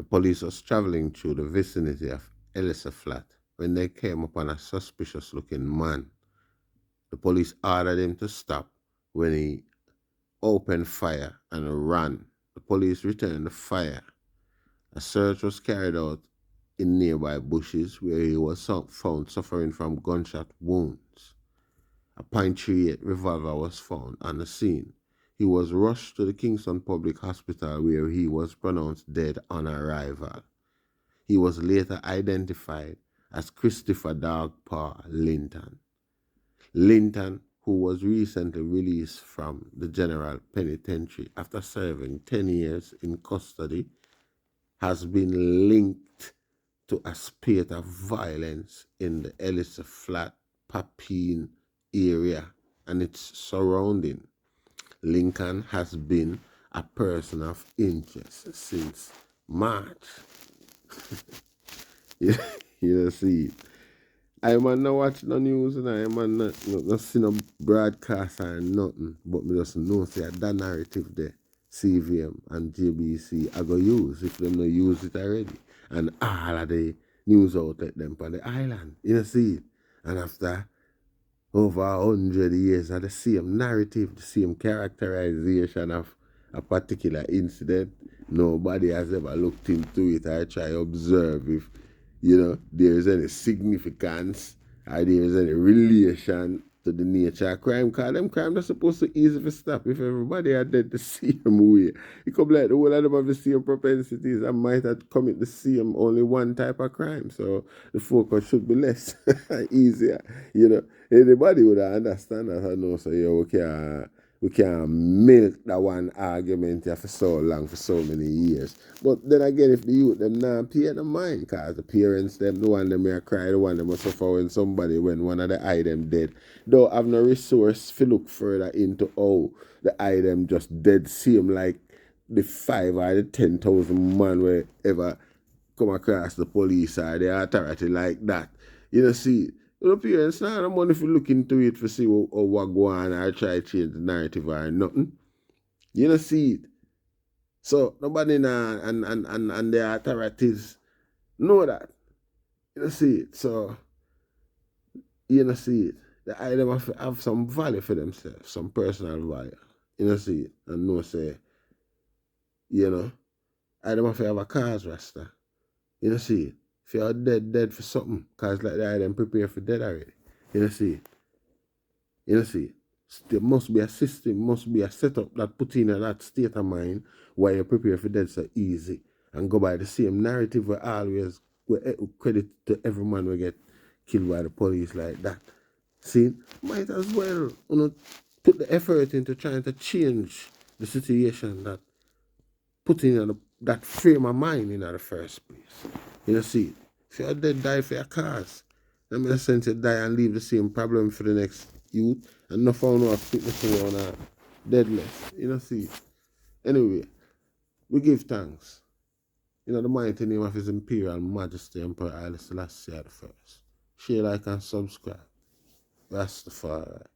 police was traveling through the vicinity of Elisa Flat when they came upon a suspicious looking man. The police ordered him to stop when he opened fire and ran. The police returned the fire. A search was carried out in nearby bushes where he was found suffering from gunshot wounds. A .38 revolver was found on the scene. He was rushed to the Kingston Public Hospital where he was pronounced dead on arrival. He was later identified as Christopher Dogpaw Linton. Linton, who was recently released from the General Penitentiary after serving 10 years in custody, has been linked to a spate of violence in the Ellis Flat, Papine area and its surrounding. Lincoln has been a person of interest since March. you, you see, I man not watch no news and I man not see no broadcast or nothing, but me just know say that narrative there, CVM and JBC I go use if them no use it already. And all of the news outlet them on the island. You see it. And after over 100 years of the same narrative, the same characterization of a particular incident, nobody has ever looked into it or try to observe if, there is any significance or there is any relation to the nature of crime. Because them crime are supposed to easy to stop if everybody had dead the same way. It could be like the whole of them have the same propensities and might have commit the same only one type of crime. So the focus should be less easier. Anybody would understand that. I know, so we can't milk that one argument here for so long, for so many years. But then again, if the youth them not pay the mind, because the parents them, the one them may cry, the one them must suffer when one of the eye them dead, don't have no resource to look further into how the eye them just dead same like the 5 or the 10,000 man wherever come across the police or the authority like that. See, the parents not the money if you look into it to see what go on or try to change the narrative or nothing. See it. So nobody now and the authorities know that. See it. So see it. The item have some value for themselves, some personal value. See it. And know say, I don't have a cause rasta. See it. If you're dead for something, because like that, them prepare for dead already. See it. There must be a system, must be a setup that put in that state of mind why you prepare for dead so easy and go by the same narrative where always credit to every man will get killed by the police like that. See, might as well put the effort into trying to change the situation that put in that frame of mind in the first place. See, if you're dead, die for your cause. That makes sense to die and leave the same problem for the next youth and not found out fitness around deadless. See. Anyway, we give thanks. The mighty name of His Imperial Majesty Emperor Haile Selassie I. Share, like, and subscribe. Rastafari.